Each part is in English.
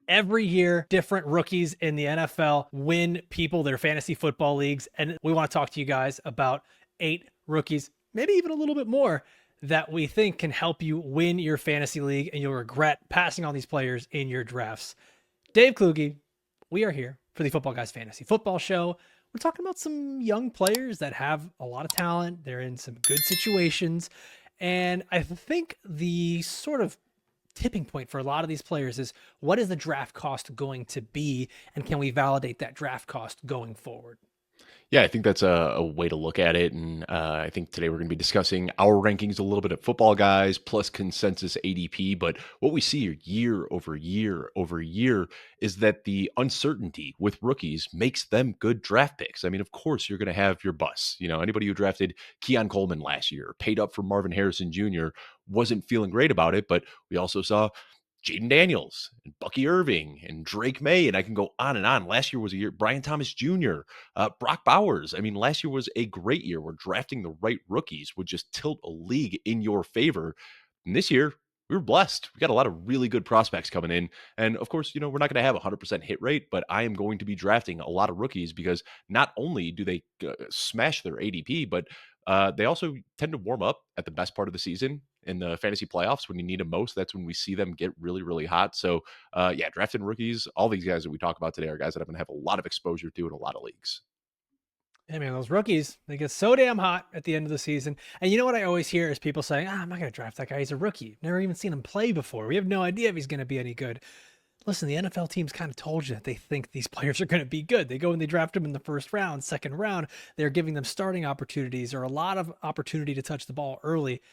Every year, different rookies in the NFL win people their fantasy football leagues. And we want to talk to you guys about 8 rookies, maybe even a little bit more, that we think can help you win your fantasy league and you'll regret passing on these players in your drafts. Dave Kluge, we are here for the Football Guys Fantasy Football Show. We're talking about some young players that have a lot of talent. They're in some good situations. And I think the sort of tipping point for a lot of these players is, what is the draft cost going to be? And can we validate that draft cost going forward? Yeah, I think that's a way to look at it. And I think today we're going to be discussing our rankings a little bit at Football Guys plus consensus ADP. But what we see year over year over year is that the uncertainty with rookies makes them good draft picks. I mean, of course, you're going to have your busts. You know, anybody who drafted Keon Coleman last year, paid up for Marvin Harrison Jr., wasn't feeling great about it. But we also saw Jaden Daniels and Bucky Irving and Drake May, and I can go on and on. Last year was a year. Brian Thomas Jr., Brock Bowers. I mean, last year was a great year where drafting the right rookies would just tilt a league in your favor. And this year, we were blessed. We got a lot of really good prospects coming in. And of course, we're not going to have a 100% hit rate, but I am going to be drafting a lot of rookies because not only do they smash their ADP, but they also tend to warm up at the best part of the season in the fantasy playoffs when you need them most. That's when we see them get really, really hot. So, yeah, drafting rookies, all these guys that we talk about today are guys that I'm going to have a lot of exposure to in a lot of leagues. Hey man, those rookies, they get so damn hot at the end of the season. And you know what I always hear is people saying, I'm not going to draft that guy. He's a rookie. Never even seen him play before. We have no idea if he's going to be any good. Listen, the NFL teams kind of told you that they think these players are going to be good. They go and they draft them in the first round, second round. They're giving them starting opportunities or a lot of opportunity to touch the ball early.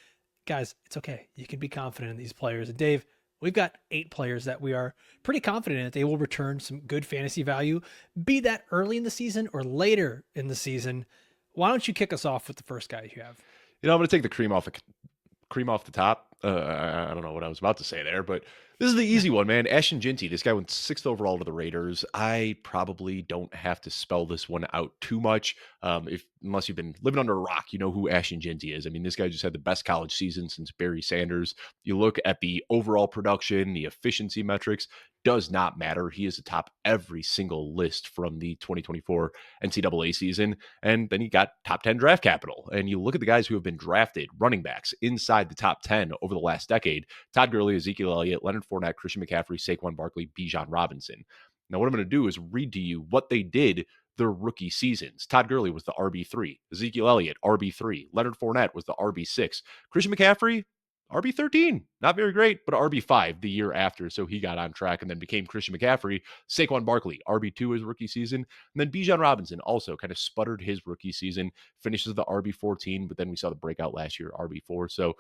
Guys, it's okay. You can be confident in these players. And Dave, we've got 8 players that we are pretty confident in that they will return some good fantasy value, be that early in the season or later in the season. Why don't you kick us off with the first guy you have? I'm going to take the cream off the top. I don't know what I was about to say there, but this is the easy one, man. Ashton Jeanty. This guy went 6th overall to the Raiders. I probably don't have to spell this one out too much. If unless you've been living under a rock, you know who Ashton Jeanty is. I mean, this guy just had the best college season since Barry Sanders. You look at the overall production, the efficiency metrics, does not matter. He is atop every single list from the 2024 NCAA season. And then he got top 10 draft capital. And you look at the guys who have been drafted, running backs inside the top 10 over the last decade: Todd Gurley, Ezekiel Elliott, Leonard Fournette, Christian McCaffrey, Saquon Barkley, Bijan Robinson. Now, what I'm going to do is read to you what they did their rookie seasons. Todd Gurley was the RB3, Ezekiel Elliott, RB3, Leonard Fournette was the RB6, Christian McCaffrey, RB13, not very great, but RB5 the year after. So he got on track and then became Christian McCaffrey. Saquon Barkley, RB2 his rookie season. And then Bijan Robinson also kind of sputtered his rookie season, finishes the RB14, but then we saw the breakout last year, RB4. So,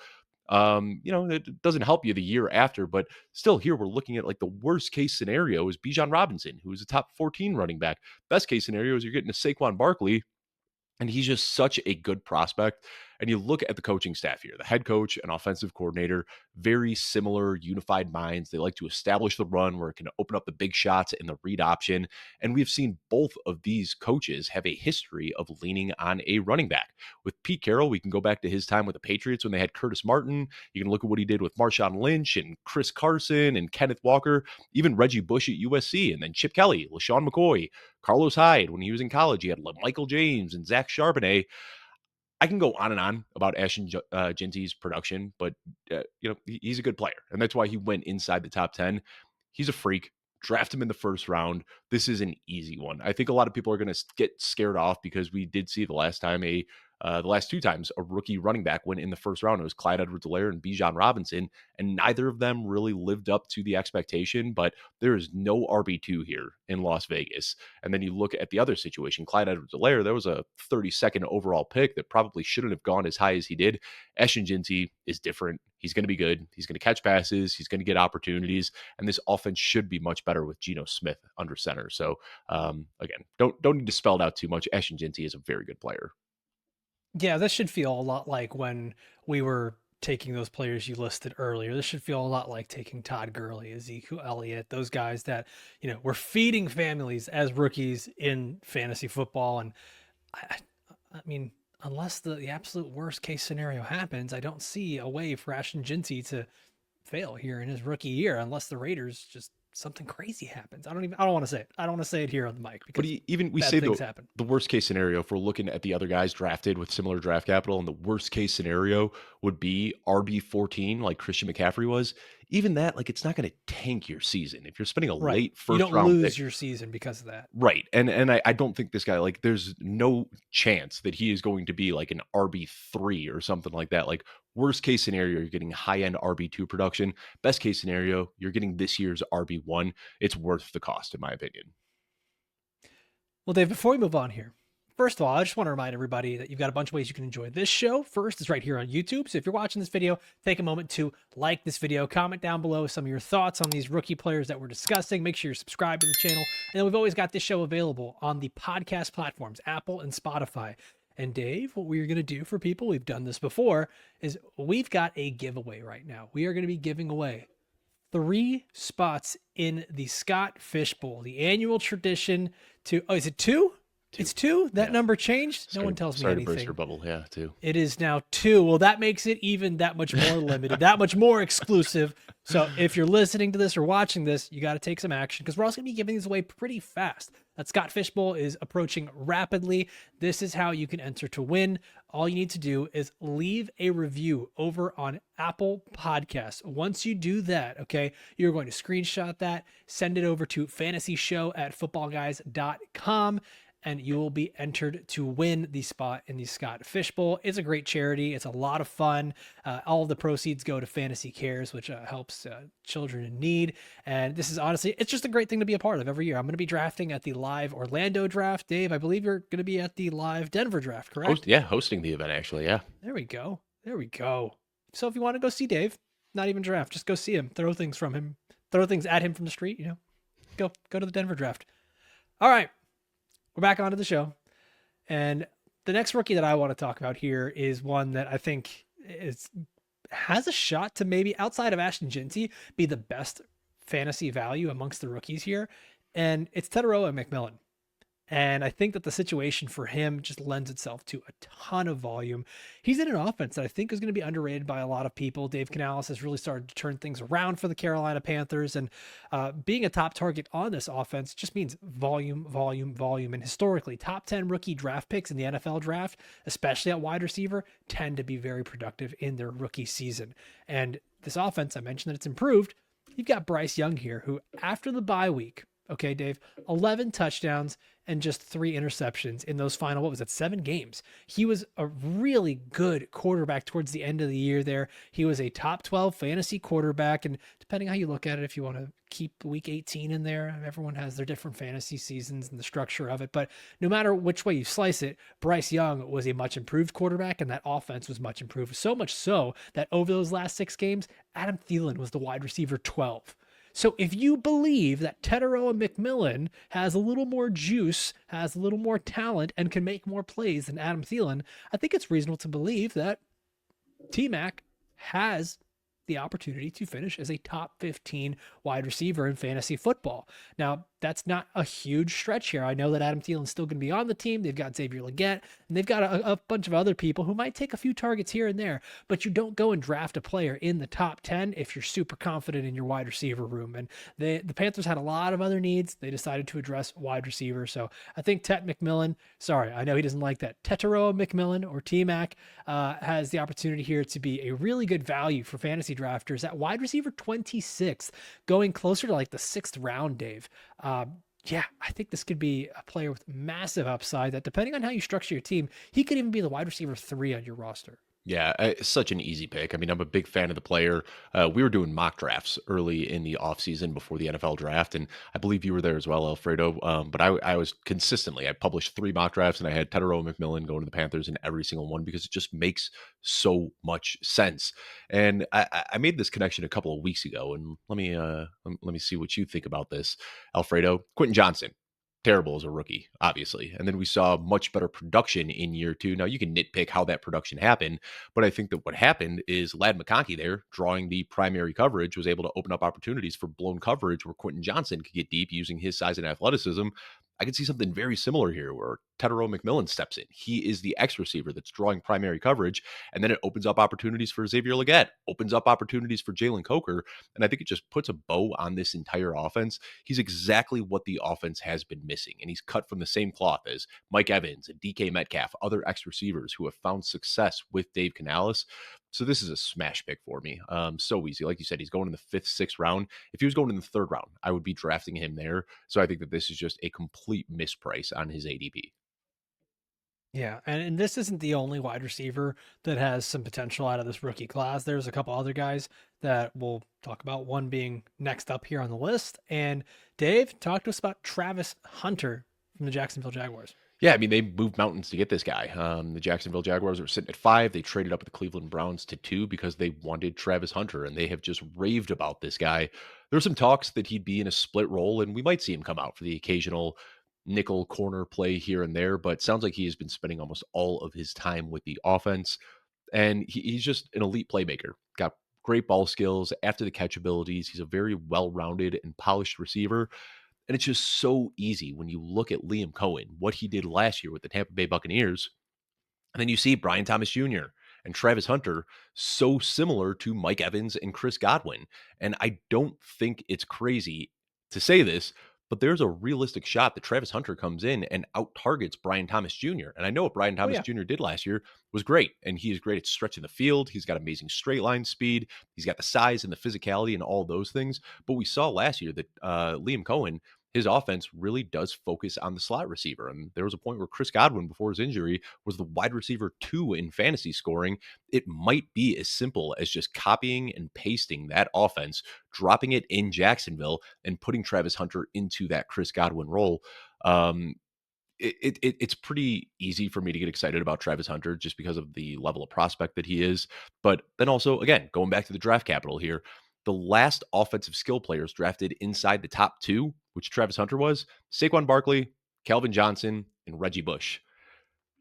it doesn't help you the year after, but still here we're looking at like the worst case scenario is Bijan Robinson, who is a top 14 running back. Best case scenario is you're getting a Saquon Barkley, and he's just such a good prospect. And you look at the coaching staff here, the head coach and offensive coordinator, very similar, unified minds. They like to establish the run where it can open up the big shots in the read option. And we've seen both of these coaches have a history of leaning on a running back. With Pete Carroll, we can go back to his time with the Patriots when they had Curtis Martin. You can look at what he did with Marshawn Lynch and Chris Carson and Kenneth Walker, even Reggie Bush at USC, and then Chip Kelly, LaShawn McCoy, Carlos Hyde. When he was in college, he had Michael James and Zach Charbonnet. I can go on and on about Ashton Jeanty's production, but he's a good player, and that's why he went inside the top 10. He's a freak. Draft him in the first round. This is an easy one. I think a lot of people are going to get scared off because we did see the last 2 times a rookie running back went in the first round. It was Clyde Edwards-Helaire and Bijan Robinson, and neither of them really lived up to the expectation. But there is no RB2 here in Las Vegas. And then you look at the other situation, Clyde Edwards-Helaire, there was a 32nd overall pick that probably shouldn't have gone as high as he did. Ashton Jeanty is different. He's going to be good. He's going to catch passes. He's going to get opportunities. And this offense should be much better with Geno Smith under center. So again, don't need to spell it out too much. Ashton Jeanty is a very good player. Yeah, this should feel a lot like when we were taking those players you listed earlier. This should feel a lot like taking Todd Gurley, Ezekiel Elliott, those guys that, were feeding families as rookies in fantasy football. And I, I mean, unless the absolute worst case scenario happens, I don't see a way for Ashton Jeanty to fail here in his rookie year, unless the Raiders just something crazy happens. I don't want to say it. I don't want to say it here on the mic But because even we bad say things happen. the worst case scenario, if we're looking at the other guys drafted with similar draft capital, and the worst case scenario would be RB14, like Christian McCaffrey was. Even that, like, it's not going to tank your season if you're spending a Right. late You first don't round pick. lose your season because of that. Right. And I don't think this guy, like, there's no chance that he is going to be like an RB3 or something like that. Like, worst case scenario, you're getting high end RB2 production. Best case scenario, you're getting this year's RB1. It's worth the cost, in my opinion. Well, Dave, before we move on here, first of all, I just want to remind everybody that you've got a bunch of ways you can enjoy this show. First is right here on YouTube. So if you're watching this video, take a moment to like this video, comment down below some of your thoughts on these rookie players that we're discussing. Make sure you're subscribed to the channel. And then we've always got this show available on the podcast platforms, Apple and Spotify. And Dave, what we're going to do for people, we've done this before, is we've got a giveaway right now. We are going to be giving away 3 spots in the Scott Fish Bowl, the annual tradition to, is it 2? It's 2? That number changed? No one tells me anything. Sorry to burst your bubble. Yeah, 2. It is now 2. Well, that makes it even that much more limited, that much more exclusive. So if you're listening to this or watching this, you got to take some action because we're also going to be giving these away pretty fast. That Scott Fish Bowl is approaching rapidly. This is how you can enter to win. All you need to do is leave a review over on Apple Podcasts. Once you do that, okay, you're going to screenshot that, send it over to fantasyshow@footballguys.com. and you will be entered to win the spot in the Scott Fish Bowl. It's a great charity. It's a lot of fun. All of the proceeds go to Fantasy Cares, which helps children in need. And this is honestly, it's just a great thing to be a part of every year. I'm going to be drafting at the live Orlando draft. Dave, I believe you're going to be at the live Denver draft, correct? Hosting the event, actually, yeah. There we go. There we go. So if you want to go see Dave, not even draft, just go see him, throw things from him, throw things at him from the street, go to the Denver draft. All right. We're back onto the show. And the next rookie that I want to talk about here is one that I think has a shot to maybe, outside of Ashton Jeanty, be the best fantasy value amongst the rookies here. And it's Tetairoa McMillan. And I think that the situation for him just lends itself to a ton of volume. He's in an offense that I think is going to be underrated by a lot of people. Dave Canales has really started to turn things around for the Carolina Panthers. And being a top target on this offense just means volume, volume, volume. And historically, top 10 rookie draft picks in the NFL draft, especially at wide receiver, tend to be very productive in their rookie season. And this offense, I mentioned that it's improved. You've got Bryce Young here, who after the bye week, okay, Dave, 11 touchdowns and just 3 interceptions in those final, 7 games. He was a really good quarterback towards the end of the year there. He was a top 12 fantasy quarterback. And depending how you look at it, if you want to keep week 18 in there, everyone has their different fantasy seasons and the structure of it. But no matter which way you slice it, Bryce Young was a much improved quarterback and that offense was much improved. So much so that over those last 6 games, Adam Thielen was the wide receiver 12. So if you believe that Tetairoa McMillan has a little more juice, has a little more talent, and can make more plays than Adam Thielen, I think it's reasonable to believe that T-Mac has the opportunity to finish as a top 15 wide receiver in fantasy football. Now, that's not a huge stretch here. I know that Adam Thielen's still going to be on the team. They've got Xavier Legette, and they've got a bunch of other people who might take a few targets here and there, but you don't go and draft a player in the top 10 if you're super confident in your wide receiver room. And the Panthers had a lot of other needs. They decided to address wide receiver. So I think McMillan, sorry, I know he doesn't like that. Tetairoa McMillan or T-Mac has the opportunity here to be a really good value for fantasy drafters at wide receiver 26, going closer to like the 6th round, Dave. Yeah, I think this could be a player with massive upside that, depending on how you structure your team, he could even be the wide receiver 3 on your roster. Yeah, it's such an easy pick. I mean, I'm a big fan of the player. We were doing mock drafts early in the offseason before the NFL draft, and I believe you were there as well, Alfredo. But I was consistently, I published 3 mock drafts, and I had Tetairoa McMillan going to the Panthers in every single one because it just makes so much sense. And I made this connection a couple of weeks ago, and let me see what you think about this, Alfredo. Quinshon Judkins. Terrible as a rookie, obviously. And then we saw much better production in year 2. Now, you can nitpick how that production happened, but I think that what happened is Ladd McConkey there, drawing the primary coverage, was able to open up opportunities for blown coverage where Quinshon Judkins could get deep using his size and athleticism. I could see something very similar here where Tetairoa McMillan steps in. He is the X receiver that's drawing primary coverage, and then it opens up opportunities for Xavier Legette, opens up opportunities for Jalen Coker, and I think it just puts a bow on this entire offense. He's exactly what the offense has been missing, and he's cut from the same cloth as Mike Evans and DK Metcalf, other X receivers who have found success with Dave Canales. So this is a smash pick for me. So easy. Like you said, he's going in the fifth, sixth round. If he was going in the third round, I would be drafting him there. So I think that this is just a complete misprice on his ADP. Yeah, and this isn't the only wide receiver that has some potential out of this rookie class. There's a couple other guys that we'll talk about, one being next up here on the list. And Dave, talk to us about Travis Hunter from the Jacksonville Jaguars. Yeah, I mean, they moved mountains to get this guy. The Jacksonville Jaguars were sitting at 5. They traded up with the Cleveland Browns to 2 because they wanted Travis Hunter, and they have just raved about this guy. There were some talks that he'd be in a split role, and we might see him come out for the occasional nickel corner play here and there, but sounds like he has been spending almost all of his time with the offense. And he's just an elite playmaker. Got great ball skills, after the catch abilities. He's a very well rounded and polished receiver. And it's just so easy when you look at Liam Cohen, what he did last year with the Tampa Bay Buccaneers. And then you see Brian Thomas Jr. and Travis Hunter, so similar to Mike Evans and Chris Godwin. And I don't think it's crazy to say this, but there's a realistic shot that Travis Hunter comes in and out targets Brian Thomas Jr. And I know what Brian Oh Thomas yeah, Jr. did last year was great. And he is great at stretching the field. He's got amazing straight line speed. He's got the size and the physicality and all those things. But we saw last year that Liam Cohen, his offense really does focus on the slot receiver. And there was a point where Chris Godwin, before his injury, was the wide receiver 2 in fantasy scoring. It might be as simple as just copying and pasting that offense, dropping it in Jacksonville, and putting Travis Hunter into that Chris Godwin role. Um, it's pretty easy for me to get excited about Travis Hunter just because of the level of prospect that he is. But then also, again, going back to the draft capital here, the last offensive skill players drafted inside the top 2, which Travis Hunter was, Saquon Barkley, Calvin Johnson, and Reggie Bush.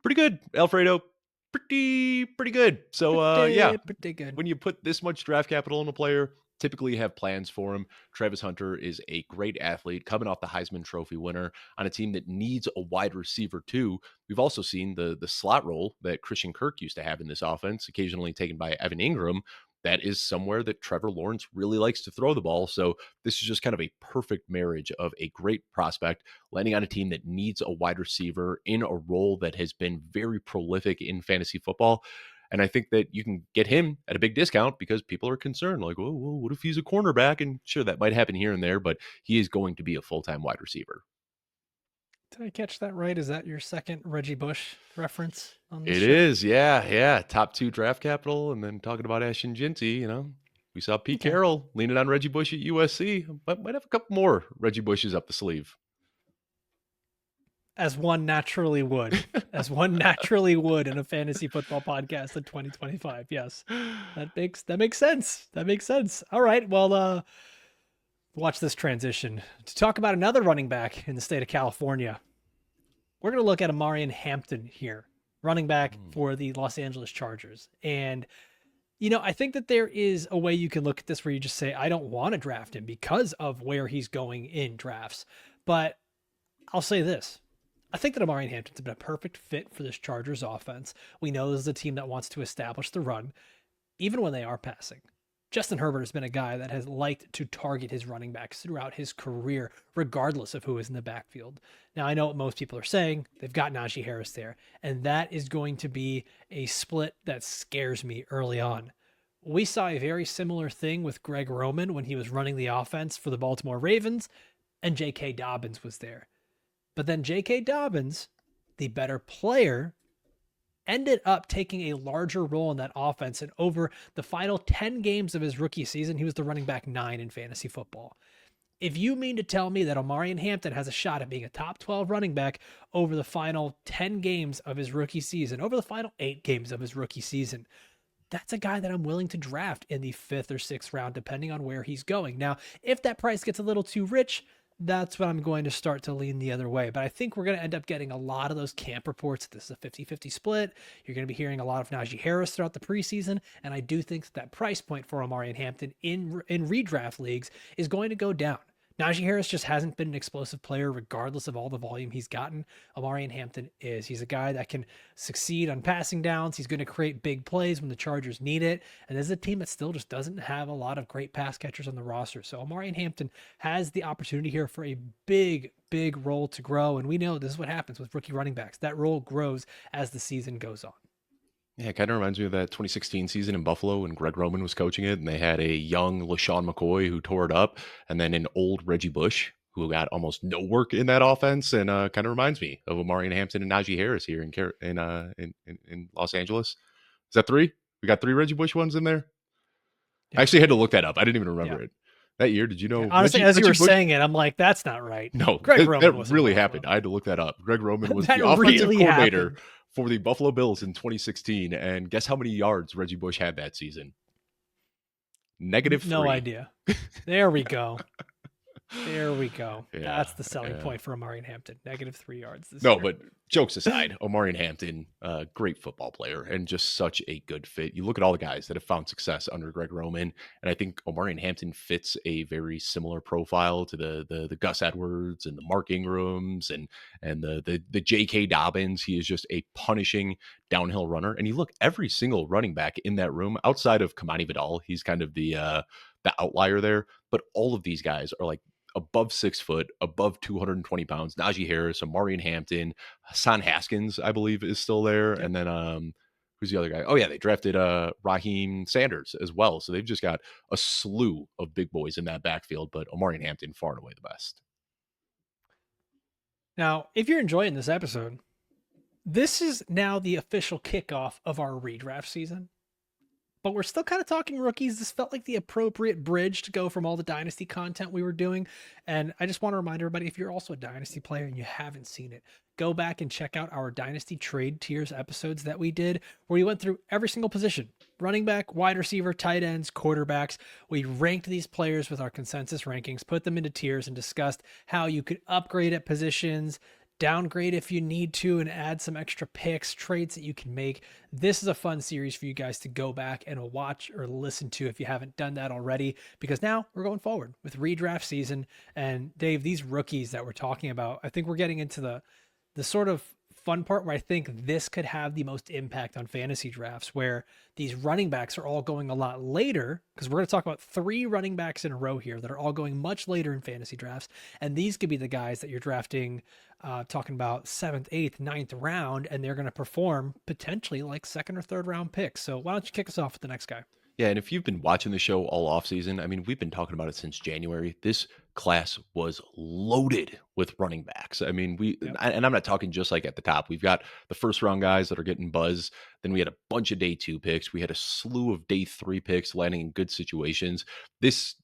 Pretty good, Alfredo. Pretty good. So yeah, pretty good. when you put this much draft capital in a player, typically you have plans for him. Travis Hunter is a great athlete coming off the Heisman Trophy winner on a team that needs a wide receiver too. We've also seen the slot role that Christian Kirk used to have in this offense, occasionally taken by Evan Ingram. That is somewhere that Trevor Lawrence really likes to throw the ball. So this is just kind of a perfect marriage of a great prospect landing on a team that needs a wide receiver in a role that has been very prolific in fantasy football. And I think that you can get him at a big discount because people are concerned, like, well, what if he's a cornerback? And sure, that might happen here and there, but he is going to be a full-time wide receiver. Did I catch that right? Is that your second Reggie Bush reference on this It show? is, yeah. Top 2 draft capital, and then talking about Ashton Jeanty, we saw Pete Okay. Carroll leaning on Reggie Bush at USC. Might have a couple more Reggie Bushes up the sleeve. As one naturally would, as one naturally would in a fantasy football podcast in 2025. Yes, that makes sense. That makes sense. All right. Well, watch this transition to talk about another running back in the state of California. We're going to look at Omarion Hampton here, running back for the Los Angeles Chargers. And, I think that there is a way you can look at this where you just say, I don't want to draft him because of where he's going in drafts. But I'll say this. I think that Omarion Hampton's been a perfect fit for this Chargers offense. We know this is a team that wants to establish the run, even when they are passing. Justin Herbert has been a guy that has liked to target his running backs throughout his career, regardless of who is in the backfield. Now, I know what most people are saying. They've got Najee Harris there, and that is going to be a split that scares me early on. We saw a very similar thing with Greg Roman when he was running the offense for the Baltimore Ravens, and J.K. Dobbins was there. But then J.K. Dobbins, the better player, ended up taking a larger role in that offense. And over the final 10 games of his rookie season, he was the running back 9 in fantasy football. If you mean to tell me that Omarion Hampton has a shot at being a top 12 running back over the final 10 games of his rookie season, over the final 8 games of his rookie season, that's a guy that I'm willing to draft in the 5th or 6th round, depending on where he's going. Now, if that price gets a little too rich, that's when I'm going to start to lean the other way. But I think we're going to end up getting a lot of those camp reports. This is a 50-50 split. You're going to be hearing a lot of Najee Harris throughout the preseason. And I do think that price point for Omarion Hampton in redraft leagues is going to go down. Najee Harris just hasn't been an explosive player, regardless of all the volume he's gotten. Omarion Hampton is. He's a guy that can succeed on passing downs. He's going to create big plays when the Chargers need it. And this is a team that still just doesn't have a lot of great pass catchers on the roster. So Omarion Hampton has the opportunity here for a big role to grow. And we know this is what happens with rookie running backs. That role grows as the season goes on. Yeah, it kind of reminds me of that 2016 season in Buffalo when Greg Roman was coaching it, and they had a young LaShawn McCoy who tore it up, and then an old Reggie Bush who got almost no work in that offense, and kind of reminds me of Omarion Hampton and Najee Harris here in Los Angeles. Is that three? We got three Reggie Bush ones in there. I Yeah. actually had to look that up. I didn't even Yeah. remember it. That year, did you Yeah. know Honestly, as you were Bush? saying it, I'm like, that's not right. No, Greg Roman that was really happened. I had to look that up. Greg Roman was That the offensive really coordinator happened. for the Buffalo Bills in 2016, and guess how many yards Reggie Bush had that season? -3. No idea. There we go. There we go. Yeah, That's the selling yeah. point for Omarion Hampton. -3 yards this No, year. but jokes aside, Omarion Hampton, great football player and just such a good fit. You look at all the guys that have found success under Greg Roman, and I think Omarion Hampton fits a very similar profile to the Gus Edwards and the Mark Ingrams and the J.K. Dobbins. He is just a punishing downhill runner. And you look, every single running back in that room, outside of Kamani Vidal, he's kind of the outlier there, but all of these guys are like above 6 foot, above 220 pounds. Najee Harris, Omarion Hampton, Hassan Haskins, I believe, is still there. Yep. And then who's the other guy? Oh, yeah, they drafted Raheem Sanders as well. So they've just got a slew of big boys in that backfield, but Omarion Hampton far and away the best. Now, if you're enjoying this episode, this is now the official kickoff of our redraft season. But we're still kind of talking rookies. This felt like the appropriate bridge to go from all the dynasty content we were doing. And I just want to remind everybody, if you're also a dynasty player and you haven't seen it, go back and check out our dynasty trade tiers episodes that we did, where we went through every single position: running back, wide receiver, tight ends, quarterbacks. We ranked these players with our consensus rankings, put them into tiers, and discussed how you could upgrade at positions, downgrade if you need to, and add some extra picks, trades that you can make. This is a fun series for you guys to go back and watch or listen to if you haven't done that already, because now we're going forward with redraft season. And Dave, these rookies that we're talking about, I think we're getting into the sort of fun part where I think this could have the most impact on fantasy drafts, where these running backs are all going a lot later, because we're going to talk about 3 running backs in a row here that are all going much later in fantasy drafts. And these could be the guys that you're drafting, talking about 7th, 8th, 9th round, and they're going to perform potentially like 2nd or 3rd round picks. So why don't you kick us off with the next guy? Yeah, and if you've been watching the show all off season, I mean, we've been talking about it since January. This class was loaded with running backs. I mean, Yep. and I'm not talking just like at the top. We've got the first round guys that are getting buzz. Then we had a bunch of day 2 picks. We had a slew of day 3 picks landing in good situations. This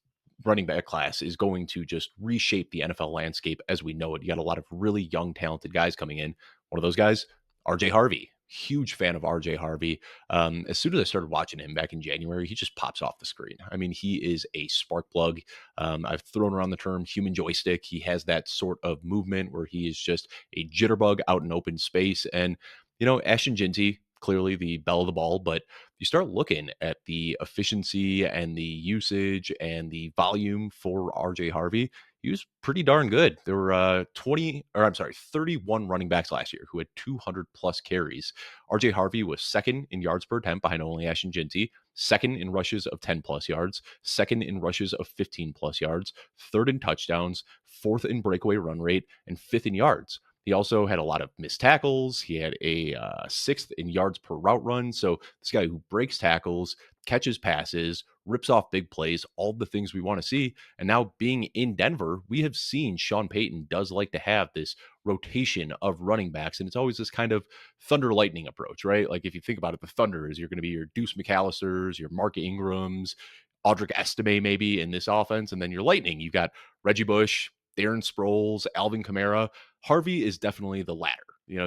running back class is going to just reshape the NFL landscape as we know it. You got a lot of really young, talented guys coming in. One of those guys, RJ Harvey. Huge fan of RJ Harvey. As soon as I started watching him back in January, he just pops off the screen. I mean, he is a spark plug. I've thrown around the term human joystick. He has that sort of movement where he is just a jitterbug out in open space. And, Ashton Jeanty, clearly the belle of the ball, but you start looking at the efficiency and the usage and the volume for RJ Harvey, he was pretty darn good. There were 31 running backs last year who had 200 plus carries. RJ Harvey was 2nd in yards per attempt behind only Ashton Jeanty, 2nd in rushes of 10 plus yards, 2nd in rushes of 15 plus yards, 3rd in touchdowns, 4th in breakaway run rate, and 5th in yards. He also had a lot of missed tackles. He had a 6th in yards per route run. So this guy who breaks tackles, catches passes, rips off big plays, all the things we want to see. And now being in Denver, we have seen Sean Payton does like to have this rotation of running backs. And it's always this kind of thunder lightning approach, right? Like if you think about it, the Thunder is you're going to be your Deuce McAllisters, your Mark Ingrams, Audric Estime maybe in this offense. And then your Lightning, you've got Reggie Bush, Darren Sproles, Alvin Kamara. Harvey is definitely the latter.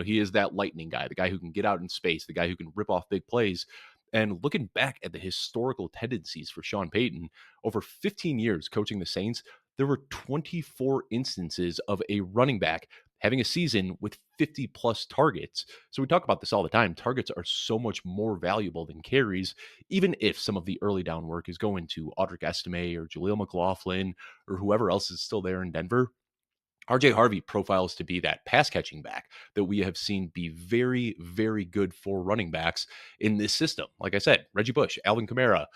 He is that lightning guy, the guy who can get out in space, the guy who can rip off big plays. And looking back at the historical tendencies for Sean Payton, over 15 years coaching the Saints, there were 24 instances of a running back having a season with 50 plus targets. So we talk about this all the time. Targets are so much more valuable than carries, even if some of the early down work is going to Audric Estime or Jaleel McLaughlin or whoever else is still there in Denver. RJ Harvey profiles to be that pass catching back that we have seen be very, very good for running backs in this system. Like I said, Reggie Bush, Alvin Kamara,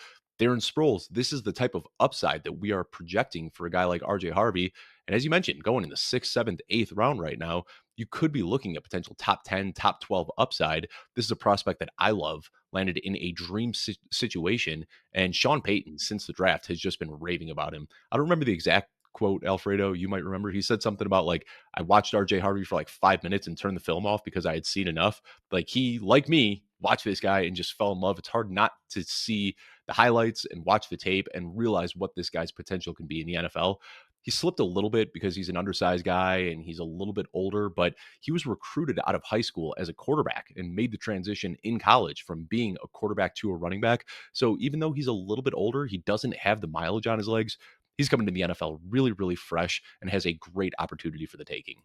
Darren Sproles. This is the type of upside that we are projecting for a guy like RJ Harvey. And as you mentioned, going in the 6th, 7th, 8th round right now, you could be looking at potential top 10, top 12 upside. This is a prospect that I love, landed in a dream situation. And Sean Payton, since the draft, has just been raving about him. I don't remember the exact quote, Alfredo, you might remember. He said something about like, I watched RJ Harvey for like 5 minutes and turned the film off because I had seen enough. Like he, like me, watched this guy and just fell in love. It's hard not to see the highlights and watch the tape and realize what this guy's potential can be in the NFL. He slipped a little bit because he's an undersized guy and he's a little bit older, but he was recruited out of high school as a quarterback and made the transition in college from being a quarterback to a running back. So even though he's a little bit older, he doesn't have the mileage on his legs. He's coming to the NFL really, really fresh and has a great opportunity for the taking.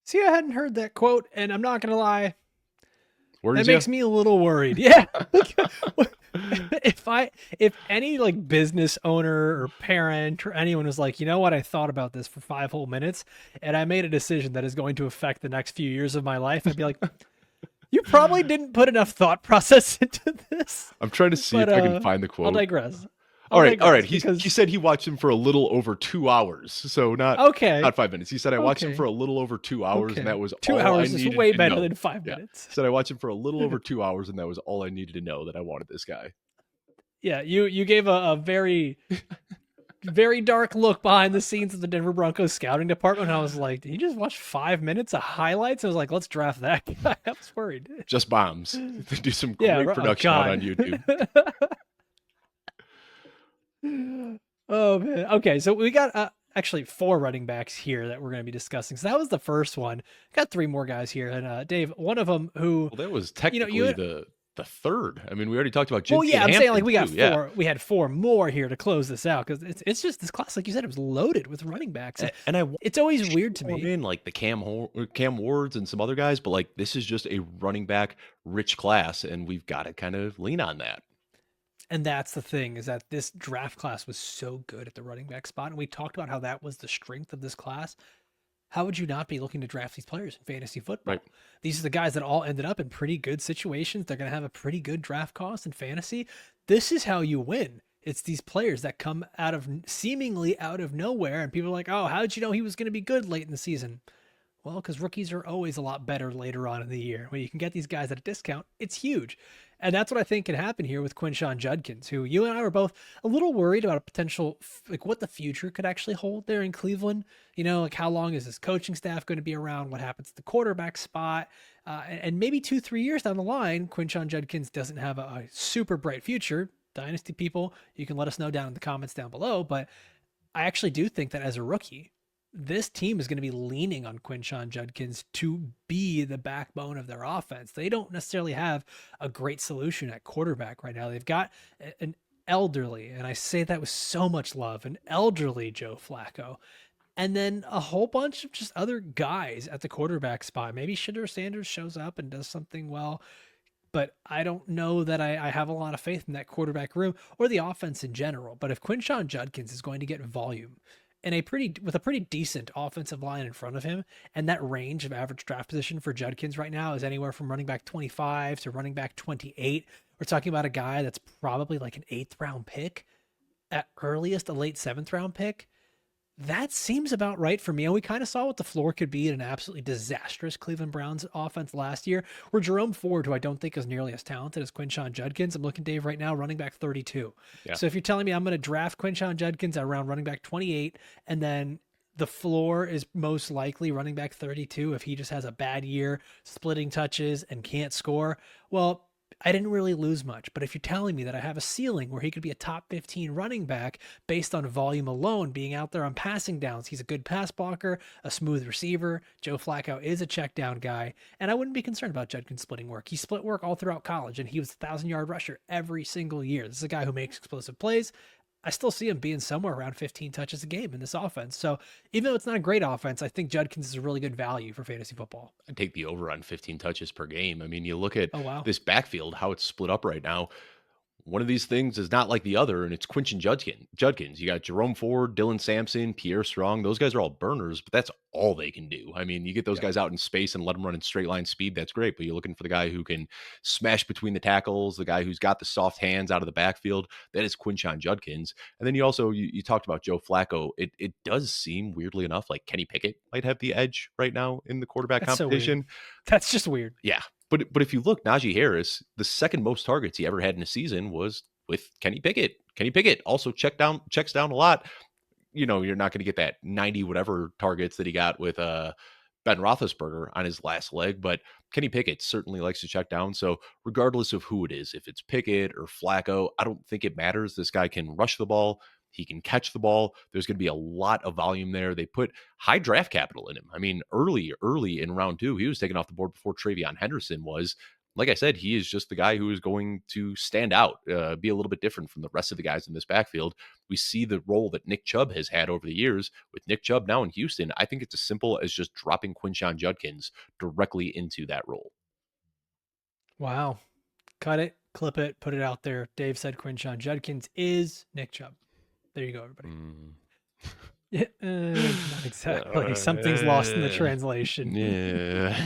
See, I hadn't heard that quote, and I'm not going to lie. Worries that makes me a little worried. Yeah. If any like business owner or parent or anyone was like, you know what, I thought about this for 5 whole minutes and I made a decision that is going to affect the next few years of my life, I'd be like, you probably didn't put enough thought process into this. I'm trying to see if I can find the quote. I'll digress. All right. He said he watched him for a little over 2 hours. So not 5 minutes. He said I watched him for a little over 2 hours, and that was 2 all hours I needed is way to better know. than 5 minutes. He said I watched him for a little over 2 hours, and that was all I needed to know that I wanted this guy. Yeah, you gave a very, very dark look behind the scenes of the Denver Broncos scouting department. I was like, did you just watch 5 minutes of highlights? I was like, let's draft that guy. I was worried. Just bombs. They do some great production out on YouTube. Oh man. Okay, so we got actually 4 running backs here that we're going to be discussing. So that was the first one. Got 3 more guys here, and Dave, one of them who that was technically the third. I mean, we already talked about Jeanty. Well, yeah, I'm saying like we got 4. Yeah. We had 4 more here to close this out because it's just this class, like you said, it was loaded with running backs, and it's always weird to me. In like the Cam Wards and some other guys, but like this is just a running back rich class, and we've got to kind of lean on that. And that's the thing, is that this draft class was so good at the running back spot. And we talked about how that was the strength of this class. How would you not be looking to draft these players in fantasy football? Right. These are the guys that all ended up in pretty good situations. They're going to have a pretty good draft cost in fantasy. This is how you win. It's these players that come seemingly out of nowhere. And people are like, oh, how did you know he was going to be good late in the season? Well, because rookies are always a lot better later on in the year. When you can get these guys at a discount, it's huge. And that's what I think can happen here with Quinshon Judkins, who you and I were both a little worried about a potential, like what the future could actually hold there in Cleveland. You know, like how long is this coaching staff going to be around? What happens to the quarterback spot? And maybe 2-3 years down the line, Quinshon Judkins doesn't have a super bright future. Dynasty people, you can let us know down in the comments down below. But I actually do think that as a rookie, this team is going to be leaning on Quinshon Judkins to be the backbone of their offense. They don't necessarily have a great solution at quarterback right now. They've got an elderly, and I say that with so much love, an elderly Joe Flacco, and then a whole bunch of just other guys at the quarterback spot. Maybe Shedeur Sanders shows up and does something well, but I don't know that I have a lot of faith in that quarterback room or the offense in general. But if Quinshon Judkins is going to get volume, and with a pretty decent offensive line in front of him, and that range of average draft position for Judkins right now is anywhere from running back 25 to running back 28. We're talking about a guy that's probably like an 8th round pick, at earliest a late 7th round pick. That seems about right for me. And we kind of saw what the floor could be in an absolutely disastrous Cleveland Browns offense last year, where Jerome Ford, who I don't think is nearly as talented as Quinshon Judkins, I'm looking, Dave, right now, running back 32. Yeah. So if you're telling me I'm going to draft Quinshon Judkins around running back 28, and then the floor is most likely running back 32 if he just has a bad year, splitting touches, and can't score, well, I didn't really lose much. But if you're telling me that I have a ceiling where he could be a top 15 running back based on volume alone, being out there on passing downs, he's a good pass blocker, a smooth receiver. Joe Flacco is a check down guy, and I wouldn't be concerned about Judkins splitting work. He split work all throughout college, and he was a 1,000-yard rusher every single year. This is a guy who makes explosive plays. I still see him being somewhere around 15 touches a game in this offense. So even though it's not a great offense, I think Judkins is a really good value for fantasy football. I'd take the over on 15 touches per game. I mean, you look at Oh, wow. this backfield, how it's split up right now. One of these things is not like the other, and it's Quinshon Judkins. You got Jerome Ford, Dylan Sampson, Pierre Strong. Those guys are all burners, but that's all they can do. I mean, you get those Yeah. guys out in space and let them run in straight line speed. That's great, but you're looking for the guy who can smash between the tackles, the guy who's got the soft hands out of the backfield. That is Quinshon Judkins. And then you also you talked about Joe Flacco. It does seem weirdly enough like Kenny Pickett might have the edge right now in the quarterback That's so weird. competition. That's just weird. Yeah. But if you look, Najee Harris, the second most targets he ever had in a season was with Kenny Pickett. Kenny Pickett also checks down a lot. You know, you're not going to get that 90 whatever targets that he got with Ben Roethlisberger on his last leg, but Kenny Pickett certainly likes to check down. So regardless of who it is, if it's Pickett or Flacco, I don't think it matters. This guy can rush the ball. He can catch the ball. There's going to be a lot of volume there. They put high draft capital in him. I mean, early in round 2, he was taken off the board before TreVeyon Henderson was. Like I said, he is just the guy who is going to stand out, be a little bit different from the rest of the guys in this backfield. We see the role that Nick Chubb has had over the years. With Nick Chubb now in Houston, I think it's as simple as just dropping Quinshon Judkins directly into that role. Wow. Cut it, clip it, put it out there. Dave said Quinshon Judkins is Nick Chubb. There you go, everybody. Yeah, not exactly. Something's lost in the translation. Yeah.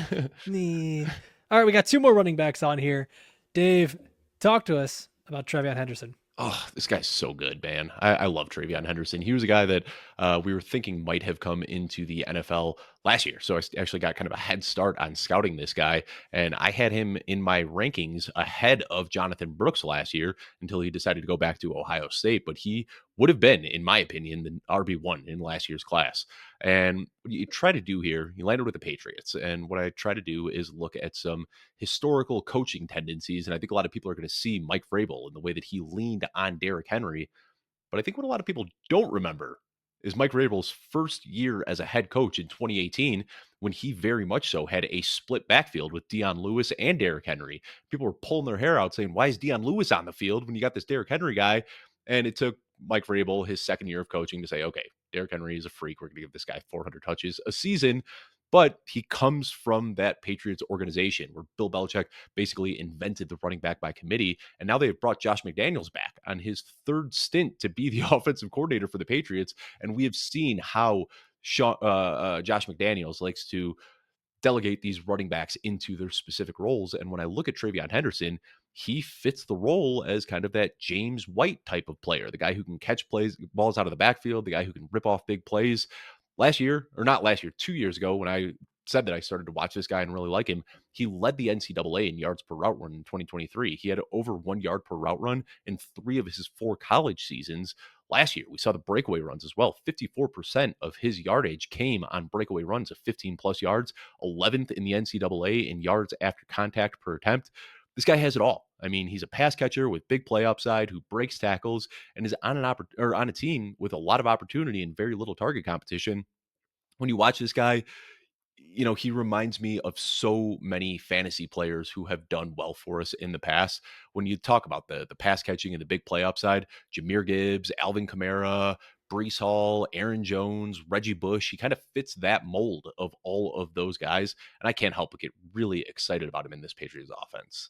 All right, we got 2 more running backs on here. Dave, talk to us about TreVeyon Henderson. Oh, this guy's so good, man. I love TreVeyon Henderson. He was a guy that we were thinking might have come into the NFL last year. So I actually got kind of a head start on scouting this guy. And I had him in my rankings ahead of Jonathan Brooks last year until he decided to go back to Ohio State. But he would have been, in my opinion, the RB1 in last year's class. And what you try to do here, you landed with the Patriots. And what I try to do is look at some historical coaching tendencies. And I think a lot of people are going to see Mike Vrabel and the way that he leaned on Derrick Henry. But I think what a lot of people don't remember is Mike Vrabel's first year as a head coach in 2018, when he very much so had a split backfield with Dion Lewis and Derrick Henry. People were pulling their hair out saying, why is Dion Lewis on the field when you got this Derrick Henry guy? And it took Mike Vrabel his second year of coaching to say, okay, Derrick Henry is a freak. We're going to give this guy 400 touches a season. But he comes from that Patriots organization where Bill Belichick basically invented the running back by committee. And now they've brought Josh McDaniels back on his third stint to be the offensive coordinator for the Patriots. And we have seen how Josh McDaniels likes to delegate these running backs into their specific roles. And when I look at TreVeyon Henderson, he fits the role as kind of that James White type of player, the guy who can catch balls out of the backfield, the guy who can rip off big plays. Last year, or not last year, 2 years ago, when I said that I started to watch this guy and really like him, he led the NCAA in yards per route run in 2023. He had over 1 yard per route run in 3 of his 4 college seasons. Last year, we saw the breakaway runs as well. 54% of his yardage came on breakaway runs of 15 plus yards, 11th in the NCAA in yards after contact per attempt. This guy has it all. I mean, he's a pass catcher with big play upside who breaks tackles and is on on a team with a lot of opportunity and very little target competition. When you watch this guy, you know, he reminds me of so many fantasy players who have done well for us in the past. When you talk about the pass catching and the big play upside, Jahmyr Gibbs, Alvin Kamara, Brees Hall, Aaron Jones, Reggie Bush, he kind of fits that mold of all of those guys. And I can't help but get really excited about him in this Patriots offense.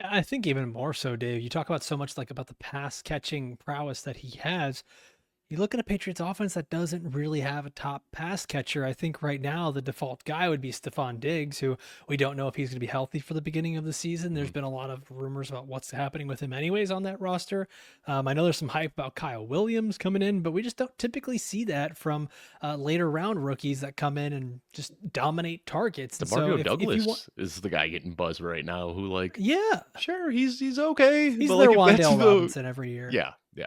I think even more so, Dave. You talk about so much like about the pass catching prowess that he has. You look at a Patriots offense that doesn't really have a top pass catcher. I think right now the default guy would be Stephon Diggs, who we don't know if he's going to be healthy for the beginning of the season. There's Mhm. been a lot of rumors about what's happening with him anyways on that roster. I know there's some hype about Kyle Williams coming in, but we just don't typically see that from later round rookies that come in and just dominate targets. And so DeMarco if you want, Douglas is the guy getting buzz right now who, like, yeah, sure, he's okay. he's But their like if that's Wandale the Robinson every year. yeah, yeah.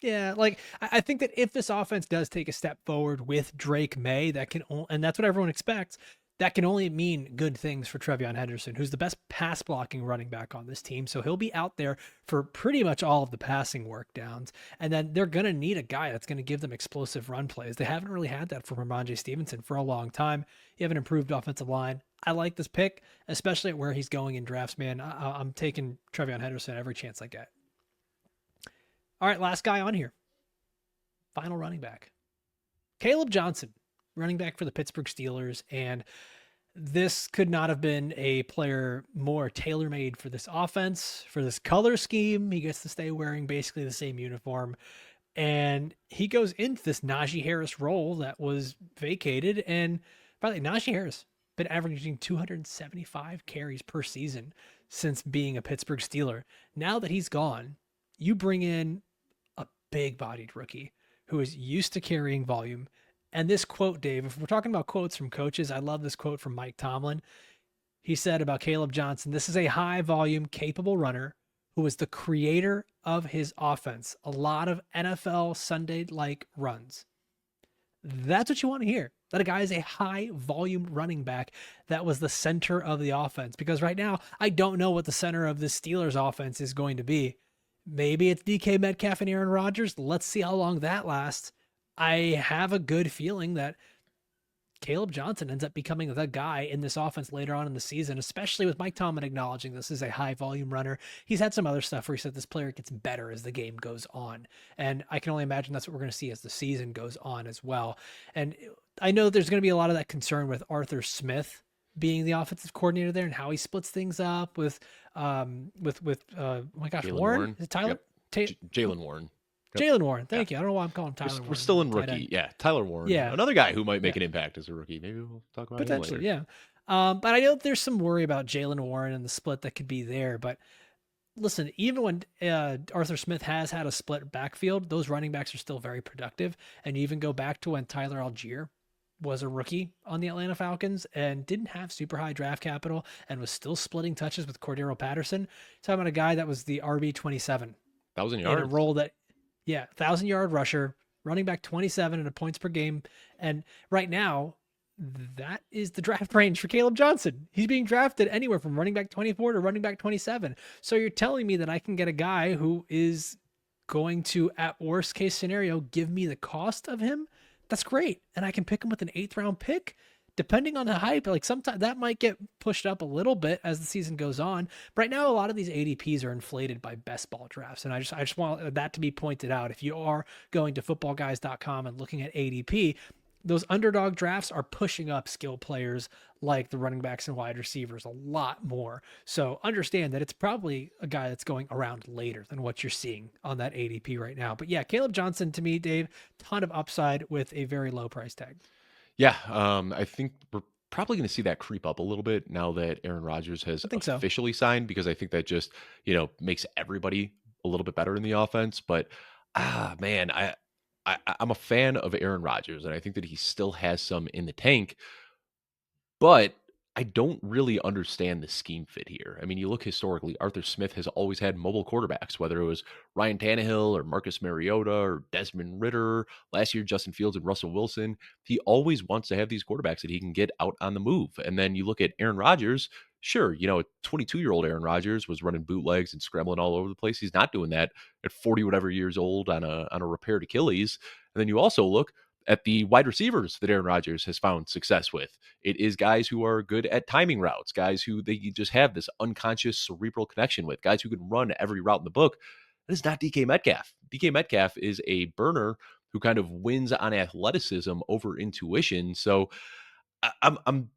Yeah, like I think that if this offense does take a step forward with Drake May, that can and that's what everyone expects. That can only mean good things for TreVeyon Henderson, who's the best pass blocking running back on this team. So he'll be out there for pretty much all of the passing work downs. And then they're going to need a guy that's going to give them explosive run plays. They haven't really had that from Ramondre Stevenson for a long time. You have an improved offensive line. I like this pick, especially at where he's going in drafts, man. I'm taking TreVeyon Henderson every chance I get. All right, last guy on here. Final running back. Kaleb Johnson, running back for the Pittsburgh Steelers. And this could not have been a player more tailor-made for this offense, for this color scheme. He gets to stay wearing basically the same uniform. And he goes into this Najee Harris role that was vacated. And by the way, Najee Harris been averaging 275 carries per season since being a Pittsburgh Steeler. Now that he's gone, you bring in a big-bodied rookie who is used to carrying volume. And this quote, Dave, if we're talking about quotes from coaches, I love this quote from Mike Tomlin. He said about Kaleb Johnson, this is a high volume, capable runner who is the creator of his offense. A lot of NFL Sunday-like runs. That's what you want to hear. That a guy is a high volume running back that was the center of the offense. Because right now, I don't know what the center of the Steelers offense is going to be. Maybe it's DK Metcalf and Aaron Rodgers. Let's see how long that lasts. I have a good feeling that Kaleb Johnson ends up becoming the guy in this offense later on in the season, especially with Mike Tomlin acknowledging this is a high volume runner. He's had some other stuff where he said this player gets better as the game goes on. And I can only imagine that's what we're going to see as the season goes on as well. And I know there's going to be a lot of that concern with Arthur Smith being the offensive coordinator there and how he splits things up with oh my gosh, Jaylen Warren? Warren. Is it Tyler? Yep. Jaylen Warren. Jaylen Warren. Thank you. I don't know why I'm calling him Tyler Warren. We're still in rookie. Yeah. Tyler Warren. Yeah. Another guy who might make an impact as a rookie. Maybe we'll talk about him later. Yeah. But I know there's some worry about Jaylen Warren and the split that could be there. But listen, even when Arthur Smith has had a split backfield, those running backs are still very productive. And you even go back to when Tyler Algier was a rookie on the Atlanta Falcons and didn't have super high draft capital and was still splitting touches with Cordero Patterson. Talking about a guy that was the RB27. 1,000 in yards. a role that, 1,000-yard rusher, running back 27 and a points per game. And right now, that is the draft range for Kaleb Johnson. He's being drafted anywhere from running back 24 to running back 27. So you're telling me that I can get a guy who is going to, at worst case scenario, give me the cost of him? That's great. And I can pick him with an 8th round pick. Depending on the hype, like sometimes that might get pushed up a little bit as the season goes on. But right now, a lot of these ADPs are inflated by best ball drafts. And I just want that to be pointed out. If you are going to footballguys.com and looking at ADP, those underdog drafts are pushing up skill players like the running backs and wide receivers a lot more. So understand that it's probably a guy that's going around later than what you're seeing on that ADP right now. But yeah, Kaleb Johnson, to me, Dave, ton of upside with a very low price tag. Yeah, I think we're probably going to see that creep up a little bit now that Aaron Rodgers has I think so. officially signed, because I think that just, makes everybody a little bit better in the offense. But man, I'm a fan of Aaron Rodgers, and I think that he still has some in the tank. But I don't really understand the scheme fit here. I mean, you look historically, Arthur Smith has always had mobile quarterbacks, whether it was Ryan Tannehill or Marcus Mariota or Desmond Ritter, last year Justin Fields and Russell Wilson. He always wants to have these quarterbacks that he can get out on the move. And then you look at Aaron Rodgers, sure, 22-year-old Aaron Rodgers was running bootlegs and scrambling all over the place. He's not doing that at 40 whatever years old on a repaired Achilles. And then you also look at the wide receivers that Aaron Rodgers has found success with. It is guys who are good at timing routes, guys who they just have this unconscious cerebral connection with, guys who can run every route in the book. That is not DK Metcalf. DK Metcalf is a burner who kind of wins on athleticism over intuition. So I'm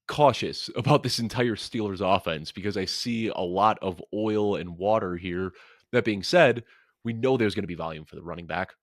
cautious about this entire Steelers offense because I see a lot of oil and water here. That being said, we know there's going to be volume for the running back.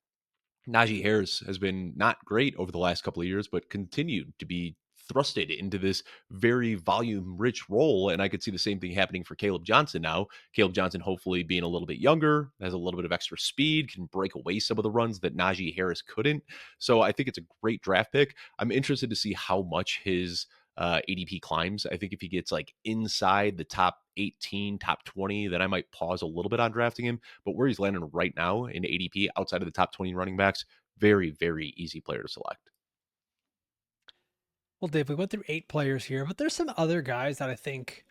Najee Harris has been not great over the last couple of years, but continued to be thrusted into this very volume-rich role, and I could see the same thing happening for Kaleb Johnson now. Kaleb Johnson hopefully being a little bit younger, has a little bit of extra speed, can break away some of the runs that Najee Harris couldn't. So I think it's a great draft pick. I'm interested to see how much his ADP climbs. I think if he gets like inside the top 18, top 20, then I might pause a little bit on drafting him. But where he's landing right now in ADP outside of the top 20 running backs, very, very easy player to select. Well, Dave, we went through 8 players here, but there's some other guys that I think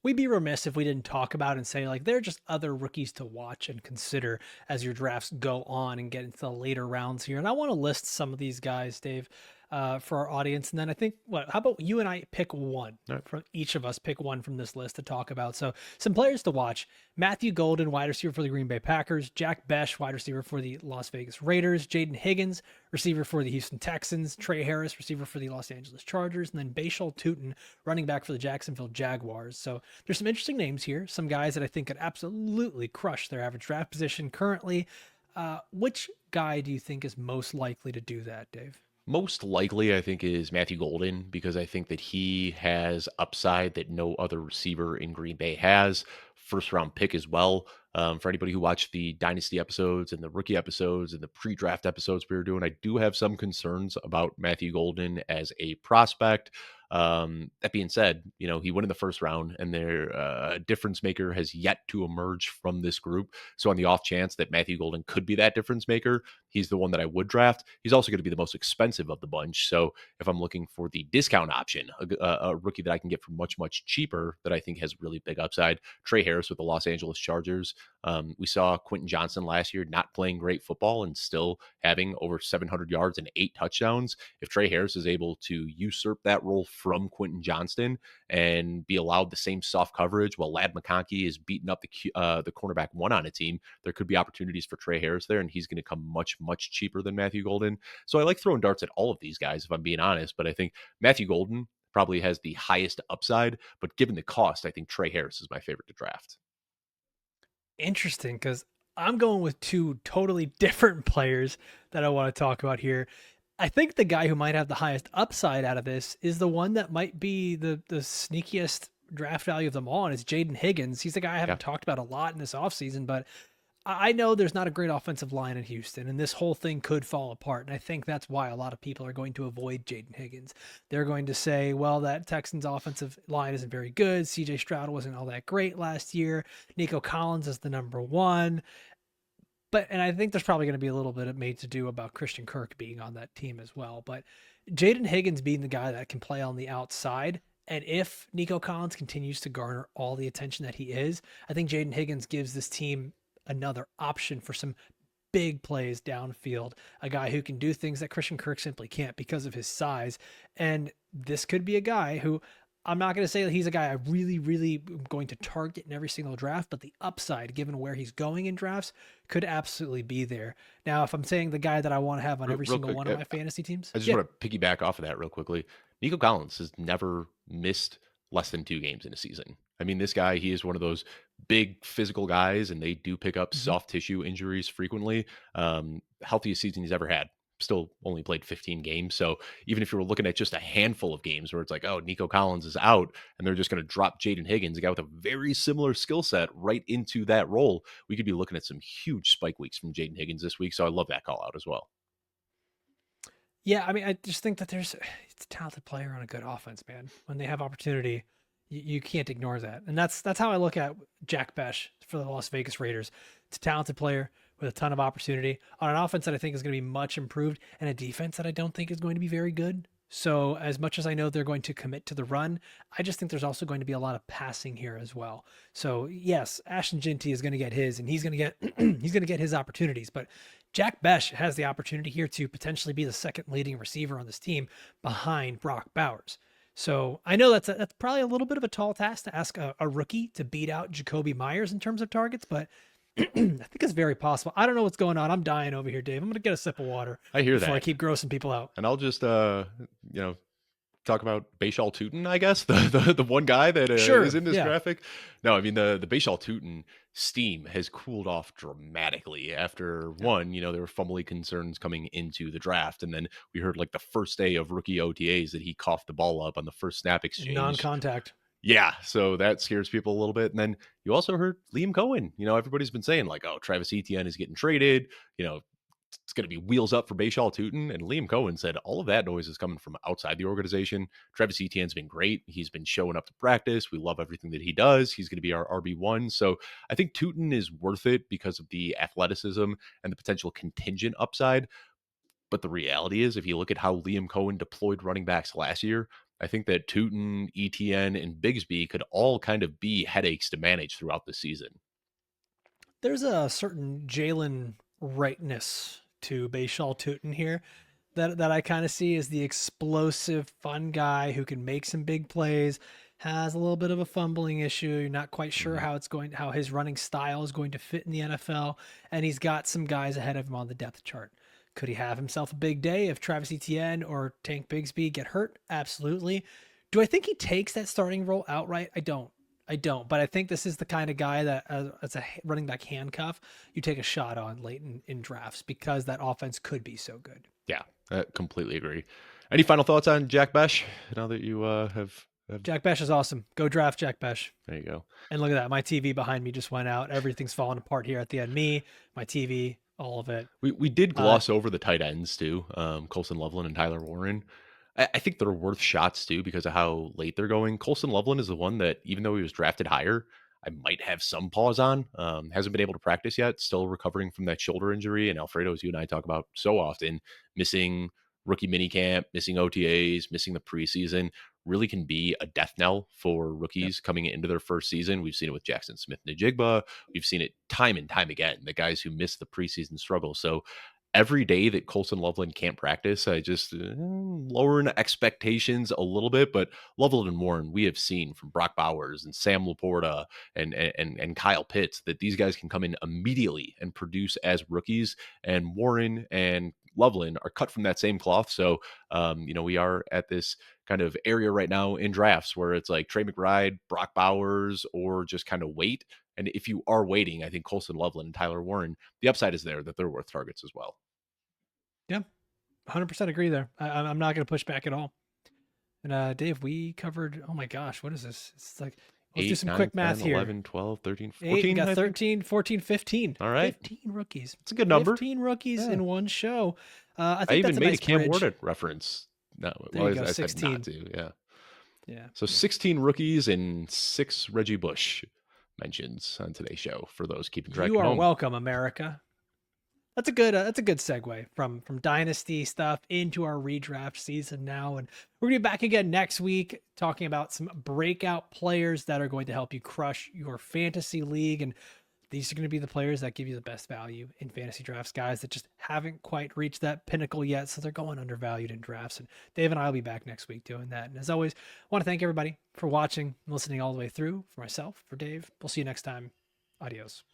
we'd be remiss if we didn't talk about and say, like, they're just other rookies to watch and consider as your drafts go on and get into the later rounds here. And I want to list some of these guys, Dave. for our audience. And then I think, how about you and I pick one All right. from each of us, pick one from this list to talk about. So some players to watch: Matthew Golden, wide receiver for the Green Bay Packers; Jack Besh, wide receiver for the Las Vegas Raiders; Jaden Higgins, receiver for the Houston Texans; Trey Harris, receiver for the Los Angeles Chargers; and then Bashal Tutin, running back for the Jacksonville Jaguars. So there's some interesting names here, some guys that I think could absolutely crush their average draft position currently. Which guy do you think is most likely to do that, Dave? Most likely, I think, is Matthew Golden because I think that he has upside that no other receiver in Green Bay has. First round pick as well. For anybody who watched the Dynasty episodes and the rookie episodes and the pre draft episodes we were doing, I do have some concerns about Matthew Golden as a prospect. That being said, he went in the first round, and their difference maker has yet to emerge from this group. So, on the off chance that Matthew Golden could be that difference maker, he's the one that I would draft. He's also going to be the most expensive of the bunch. So, if I'm looking for the discount option, a rookie that I can get for much, much cheaper that I think has really big upside, Trey Harris with the Los Angeles Chargers. We saw Quinshon Judkins last year not playing great football and still having over 700 yards and 8 touchdowns. If Trey Harris is able to usurp that role from Quinshon Judkins and be allowed the same soft coverage while Ladd McConkey is beating up the cornerback one on a team, there could be opportunities for Trey Harris there, and he's going to come much, much cheaper than Matthew Golden. So I like throwing darts at all of these guys, if I'm being honest, but I think Matthew Golden probably has the highest upside, but given the cost, I think Trey Harris is my favorite to draft. Interesting, because I'm going with two totally different players that I want to talk about here. I think the guy who might have the highest upside out of this is the one that might be the sneakiest draft value of them all, and it's Jaden Higgins. He's the guy I Yeah. haven't talked about a lot in this offseason, but I know there's not a great offensive line in Houston, and this whole thing could fall apart. And I think that's why a lot of people are going to avoid Jaden Higgins. They're going to say, well, that Texans offensive line isn't very good. CJ Stroud wasn't all that great last year. Nico Collins is the number one. And I think there's probably going to be a little bit of made to do about Christian Kirk being on that team as well. But Jaden Higgins being the guy that can play on the outside, and if Nico Collins continues to garner all the attention that he is, I think Jaden Higgins gives this team another option for some big plays downfield, a guy who can do things that Christian Kirk simply can't because of his size. And this could be a guy who, I'm not going to say that he's a guy I really, really am going to target in every single draft, but the upside, given where he's going in drafts, could absolutely be there. Now, if I'm saying the guy that I want to have on every Real single quick, one of my fantasy teams, I just yeah, want to piggyback off of that real quickly. Nico Collins has never missed less than 2 games in a season. I mean, this guy, he is one of those big physical guys, and they do pick up mhm. soft tissue injuries frequently. Healthiest season he's ever had. Still only played 15 games. So even if you were looking at just a handful of games where it's like, oh, Nico Collins is out and they're just going to drop Jaden Higgins, a guy with a very similar skill set, right into that role, we could be looking at some huge spike weeks from Jaden Higgins this week. So I love that call out as well. Yeah, I mean, I just think that it's a talented player on a good offense, man. When they have opportunity, you can't ignore that. And that's how I look at Jack Besh for the Las Vegas Raiders. It's a talented player with a ton of opportunity on an offense that I think is going to be much improved, and a defense that I don't think is going to be very good. So as much as I know they're going to commit to the run, I just think there's also going to be a lot of passing here as well. So yes, Ashton Jeanty is going to get his, and he's going to get he's going to get his opportunities. But Jack Besh has the opportunity here to potentially be the second leading receiver on this team behind Brock Bowers. So I know that's probably a little bit of a tall task to ask a rookie to beat out Jacoby Myers in terms of targets, but I think it's very possible. I don't know what's going on. I'm dying over here, Dave. I'm going to get a sip of water I hear before I that. keep grossing people out. And I'll just, you know, talk about Bashal Tutin, I guess, the one guy that is Sure. in this Yeah. graphic. No, I mean the Bashal Tutin steam has cooled off dramatically after Yeah. one. There were fumbly concerns coming into the draft, and then we heard like the first day of rookie OTAs that he coughed the ball up on the first snap exchange. Non-contact. Yeah, so that scares people a little bit. And then you also heard Liam Cohen. Everybody's been saying like, oh, Travis Etienne is getting traded. It's going to be wheels up for Bashal Tutin. And Liam Cohen said all of that noise is coming from outside the organization. Travis Etienne's been great. He's been showing up to practice. We love everything that he does. He's going to be our RB1. So I think Tutin is worth it because of the athleticism and the potential contingent upside. But the reality is, if you look at how Liam Cohen deployed running backs last year, I think that Tutin, ETN, and Bigsby could all kind of be headaches to manage throughout the season. There's a certain Jalen rightness to Bashal Tutin here. that I kind of see is the explosive, fun guy who can make some big plays, has a little bit of a fumbling issue. You're not quite sure Mhm. how his running style is going to fit in the NFL, and he's got some guys ahead of him on the depth chart. Could he have himself a big day if Travis Etienne or Tank Bigsby get hurt? Absolutely. Do I think he takes that starting role outright? I don't. I don't, but I think this is the kind of guy that, as a running back handcuff, you take a shot on late in drafts because that offense could be so good. Yeah, I completely agree. Any final thoughts on Jack Besh now that you have Jack Besh is awesome. Go draft Jack Besh. there you go. And look at that. My TV behind me just went out. Everything's falling apart here at the end. Me, my TV, all of it. We did Uh, gloss over the tight ends too, Colson Loveland and Tyler Warren. I think they're worth shots too because of how late they're going. Colson Loveland is the one that, even though he was drafted higher, I might have some pause on. Hasn't been able to practice yet, still recovering from that shoulder injury. And Alfredo, as you and I talk about so often, missing rookie minicamp, missing OTAs, missing the preseason, really can be a death knell for yep. rookies coming into their first season. We've seen it with Jackson Smith-Njigba. We've seen it time and time again, the guys who miss the preseason struggle. So every day that Colson Loveland can't practice, I just lowering expectations a little bit. But Loveland and Warren, we have seen from Brock Bowers and Sam Laporta and Kyle Pitts that these guys can come in immediately and produce as rookies. And Warren and Loveland are cut from that same cloth. So, we are at this kind of area right now in drafts where it's like Trey McBride, Brock Bowers, or just kind of wait. And if you are waiting, I think Colson Loveland and Tyler Warren, the upside is there that they're worth targets as well. Yeah. 100% agree there. I'm not going to push back at all. And Dave, we covered, oh my gosh, what is this? It's like, let's do 8, some 9, quick math 10, here. 11, 12, 13, 8, 14. we got I think. 13, 14, 15. All right. 15 rookies. It's a good number. 15 rookies Yeah. in one show. I I think that's even a made nice a Cam bridge. Ward reference. No, There well, you go, I said 16. not to. Yeah. Yeah. So 16 rookies and 6 Reggie Bush mentions on today's show for those keeping track You at are home. welcome, America. That's a good segue from dynasty stuff into our redraft season now, and we're gonna be back again next week talking about some breakout players that are going to help you crush your fantasy league. And these are going to be the players that give you the best value in fantasy drafts, guys that just haven't quite reached that pinnacle yet, so they're going undervalued in drafts. And Dave and I will be back next week doing that. And as always, I want to thank everybody for watching and listening all the way through. For myself, for Dave, we'll see you next time. Adios.